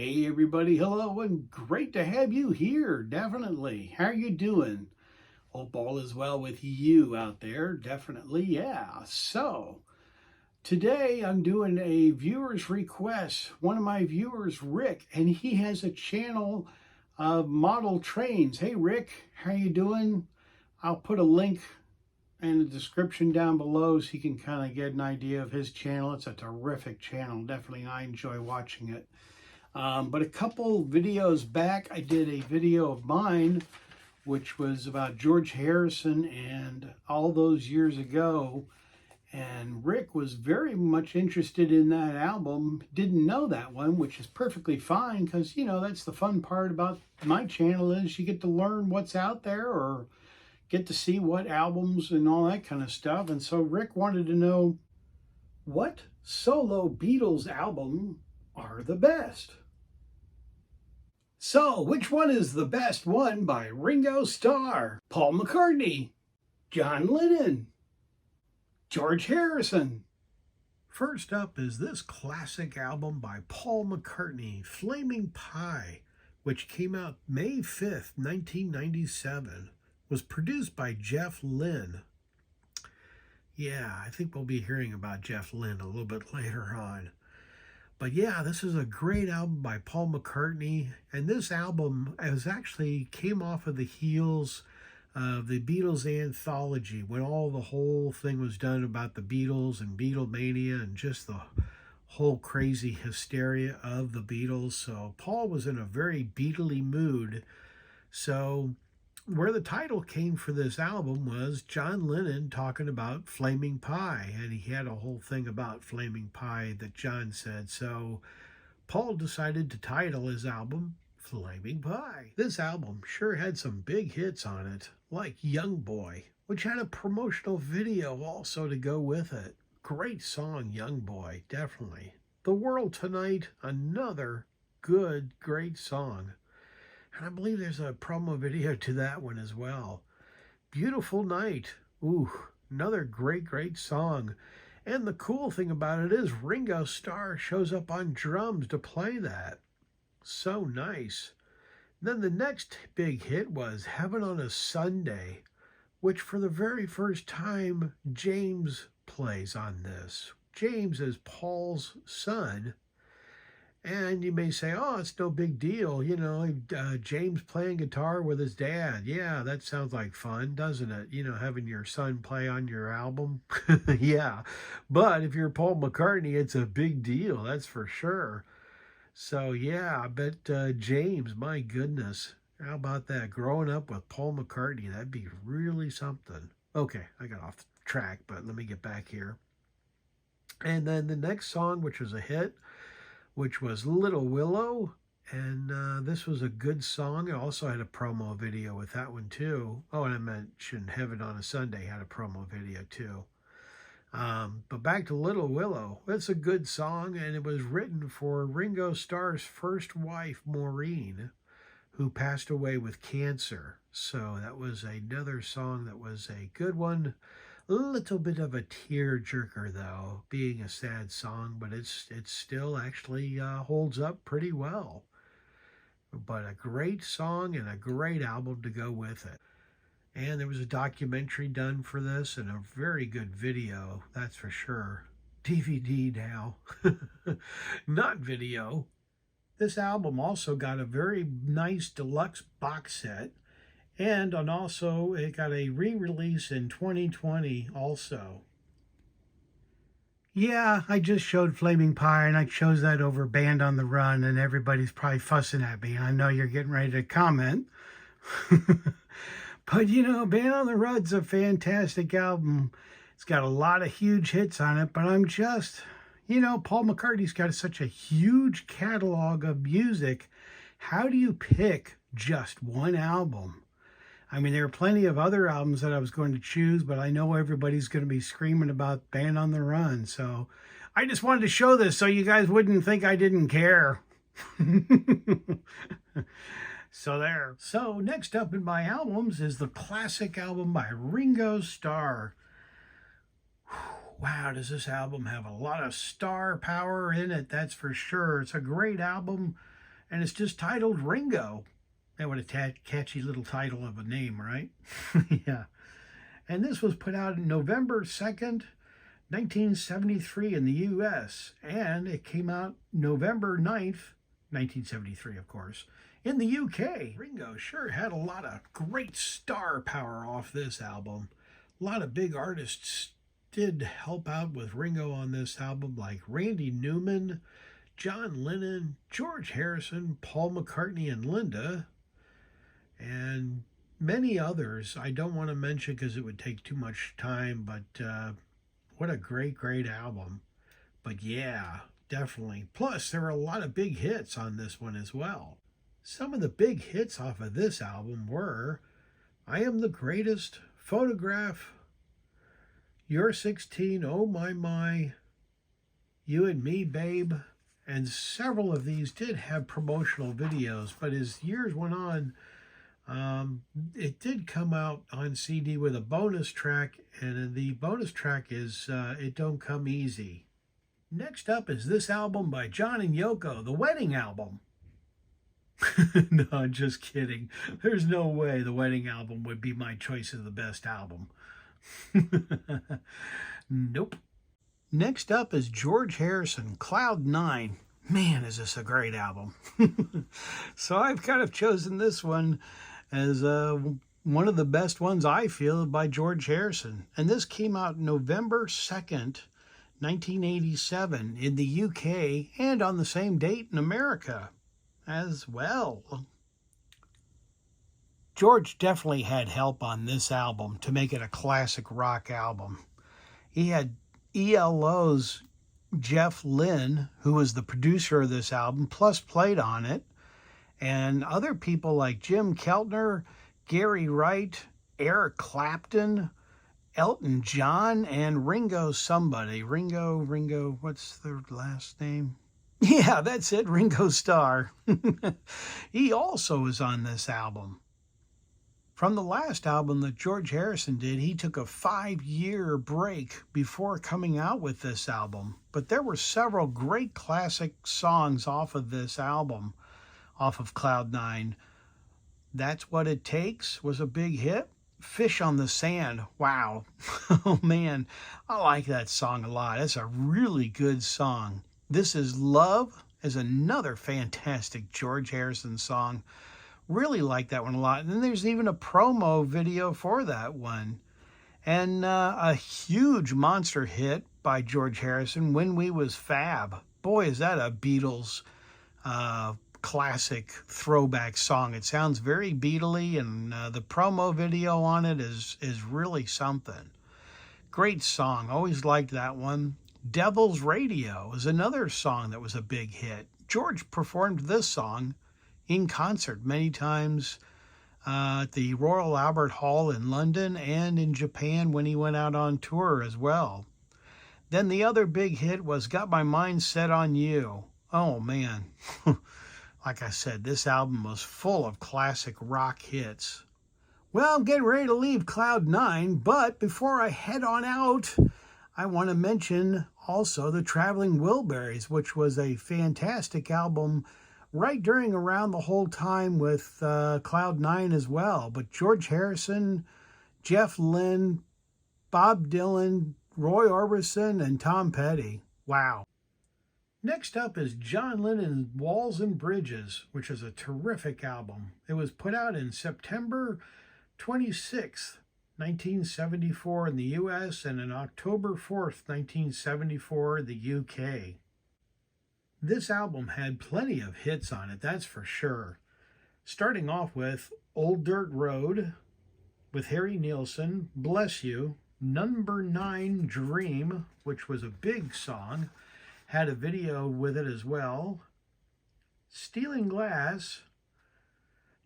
Hey everybody, hello, and great to have you here, definitely. How are you doing? Hope all is well with you out there, definitely, yeah. So, today I'm doing a viewer's request. One of my viewers, Rick, and he has a channel of model trains. Hey Rick, how you doing? I'll put a link in the description down below so you can kind of get an idea of his channel. It's a terrific channel, definitely, I enjoy watching it. But a couple videos back, I did a video of mine, which was about George Harrison and all those years ago. And Rick was very much interested in that album. Didn't know that one, which is perfectly fine because, you know, that's the fun part about my channel is you get to learn what's out there or get to see what albums and all that kind of stuff. And so Rick wanted to know what solo Beatles album are the best. So, which one is the best one by Ringo Starr, Paul McCartney, John Lennon, George Harrison? First up is this classic album by Paul McCartney, Flaming Pie, which came out May 5th, 1997, was produced by Jeff Lynne. Yeah, I think we'll be hearing about Jeff Lynne a little bit later on. But yeah, this is a great album by Paul McCartney, and this album actually came off of the heels of the Beatles anthology when the whole thing was done about the Beatles and Beatlemania and just the whole crazy hysteria of the Beatles. So Paul was in a very Beatley mood. So where the title came for this album was John Lennon talking about Flaming Pie, and he had a whole thing about Flaming Pie that John said. So Paul decided to title his album Flaming Pie. This album sure had some big hits on it, like Young Boy, which had a promotional video also to go with it. Great song, Young Boy, definitely. The World Tonight, another good, great song. And I believe there's a promo video to that one as well. Beautiful Night. Ooh, another great, great song. And the cool thing about it is Ringo Starr shows up on drums to play that. So nice. Then the next big hit was Heaven on a Sunday, which for the very first time James plays on this. James is Paul's son. And you may say, oh, it's no big deal. You know, James playing guitar with his dad. Yeah, that sounds like fun, doesn't it? You know, having your son play on your album. Yeah. But if you're Paul McCartney, it's a big deal. That's for sure. So, yeah, I bet James, my goodness. How about that? Growing up with Paul McCartney, that'd be really something. Okay, I got off track, but let me get back here. And then the next song, which was a hit, which was Little Willow, and this was a good song. I also had a promo video with that one too. Oh, and I mentioned Heaven on a Sunday had a promo video too. But back to Little Willow, it's a good song, and it was written for Ringo Starr's first wife, Maureen, who passed away with cancer. So that was another song that was a good one. A little bit of a tearjerker, though, being a sad song, but it's still actually holds up pretty well. But a great song and a great album to go with it. And there was a documentary done for this and a very good video, that's for sure. DVD now, not video. This album also got a very nice deluxe box set. And also, it got a re-release in 2020 also. Yeah, I just showed Flaming Pie, and I chose that over Band on the Run, and everybody's probably fussing at me. I know you're getting ready to comment. But, you know, Band on the Run's a fantastic album. It's got a lot of huge hits on it, but I'm just, you know, Paul McCartney's got such a huge catalog of music. How do you pick just one album? I mean, there are plenty of other albums that I was going to choose, but I know everybody's going to be screaming about Band on the Run. So I just wanted to show this so you guys wouldn't think I didn't care. So there. So next up in my albums is the classic album by Ringo Starr. Wow, does this album have a lot of star power in it, that's for sure. It's a great album. and it's just titled Ringo. That would a catchy little title of a name, right? Yeah. And this was put out November 2nd, 1973 in the U.S., and it came out November 9th, 1973, of course, in the UK. Ringo sure had a lot of great star power off this album. A lot of big artists did help out with Ringo on this album, like Randy Newman, John Lennon, George Harrison, Paul McCartney, and Linda, and many others I don't want to mention because it would take too much time, but what a great, great album. But yeah, definitely. Plus, there were a lot of big hits on this one as well. Some of the big hits off of this album were I Am the Greatest, Photograph, You're 16, Oh My, You and Me, Babe, and several of these did have promotional videos, but as years went on, it did come out on CD with a bonus track, and the bonus track is It Don't Come Easy. Next up is this album by John and Yoko, the wedding album. No, I'm just kidding. There's no way the wedding album would be my choice of the best album. Nope. Next up is George Harrison, Cloud 9. Man, is this a great album. So I've kind of chosen this one as one of the best ones I feel by George Harrison. And this came out November 2nd, 1987 in the UK and on the same date in America as well. George definitely had help on this album to make it a classic rock album. He had ELO's Jeff Lynne, who was the producer of this album, plus played on it, and other people like Jim Keltner, Gary Wright, Eric Clapton, Elton John, and Ringo somebody. Ringo, what's their last name? Yeah, that's it, Ringo Starr. He also was on this album. From the last album that George Harrison did, he took a 5-year break before coming out with this album. But there were several great classic songs off of this album, off of Cloud 9. That's What It Takes was a big hit. Fish on the Sand, wow. Oh man, I like that song a lot. It's a really good song. This Is Love is another fantastic George Harrison song. Really like that one a lot. And then there's even a promo video for that one. And a huge monster hit by George Harrison, When We Was Fab. Boy, is that a Beatles classic throwback song. It sounds very Beatle-y, and the promo video on it is really something. Great song. Always liked that one. Devil's Radio is another song that was a big hit. George performed this song in concert many times at the Royal Albert Hall in London and in Japan when he went out on tour as well. Then the other big hit was Got My Mind Set on You. Oh man, like I said, this album was full of classic rock hits. Well, I'm getting ready to leave Cloud 9, but before I head on out, I want to mention also the Traveling Wilburys, which was a fantastic album right during around the whole time with Cloud 9 as well. But George Harrison, Jeff Lynne, Bob Dylan, Roy Orbison, and Tom Petty. Wow. Next up is John Lennon's Walls and Bridges, which is a terrific album. It was put out in September 26th, 1974 in the US and on October 4th, 1974 in the UK. This album had plenty of hits on it, that's for sure. Starting off with Old Dirt Road with Harry Nilsson, Bless You, Number 9 Dream, which was a big song, had a video with it as well. Stealing Glass,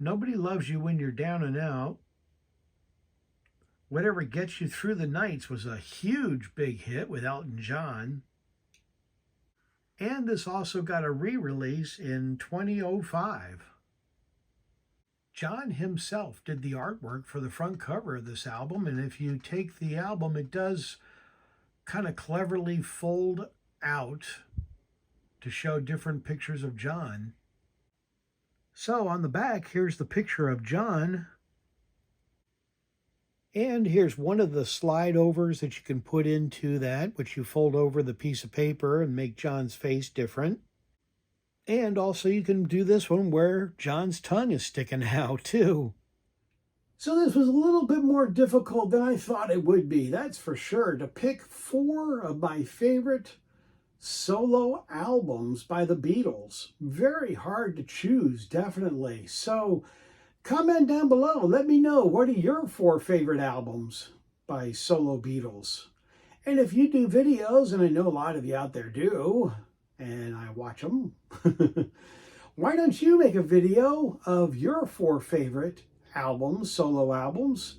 Nobody Loves You When You're Down and Out. Whatever Gets You Through the Nights was a huge big hit with Elton John. And this also got a re-release in 2005. John himself did the artwork for the front cover of this album, and if you take the album, it does kind of cleverly fold out to show different pictures of John. So on the back, here's the picture of John. And here's one of the slide overs that you can put into that, which you fold over the piece of paper and make John's face different. And also you can do this one where John's tongue is sticking out too. So this was a little bit more difficult than I thought it would be, that's for sure, to pick 4 of my favorite solo albums by the Beatles. Very hard to choose, definitely. So comment down below. Let me know, what are your 4 favorite albums by solo Beatles? And if you do videos, and I know a lot of you out there do, and I watch them, why don't you make a video of your 4 favorite albums, solo albums,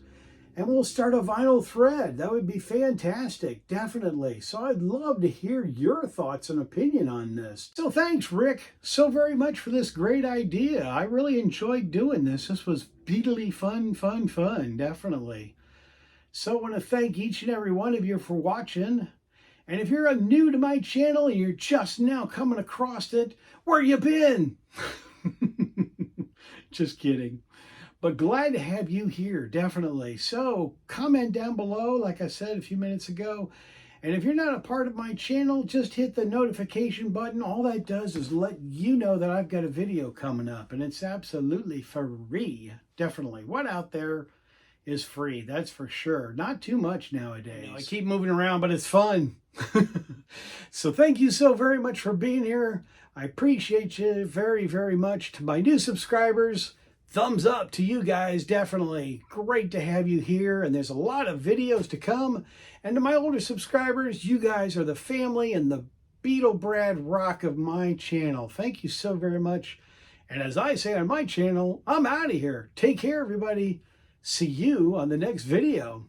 and we'll start a vinyl thread. That would be fantastic, definitely. So I'd love to hear your thoughts and opinion on this. So thanks, Rick, so very much for this great idea. I really enjoyed doing this. This was Beatley fun, definitely. So I want to thank each and every one of you for watching. And if you're new to my channel and you're just now coming across it, where you been? Just kidding. But glad to have you here, definitely. So comment down below, like I said a few minutes ago. And if you're not a part of my channel, just hit the notification button. All that does is let you know that I've got a video coming up. And it's absolutely free, definitely. What out there is free, that's for sure. Not too much nowadays. I keep moving around, but it's fun. So thank you so very much for being here. I appreciate you very much. To my new subscribers, thumbs up to you guys, definitely. Great to have you here, and there's a lot of videos to come. And to my older subscribers, you guys are the family and the Beatle Brad rock of my channel. Thank you so very much. And as I say on my channel, I'm out of here. Take care, everybody. See you on the next video.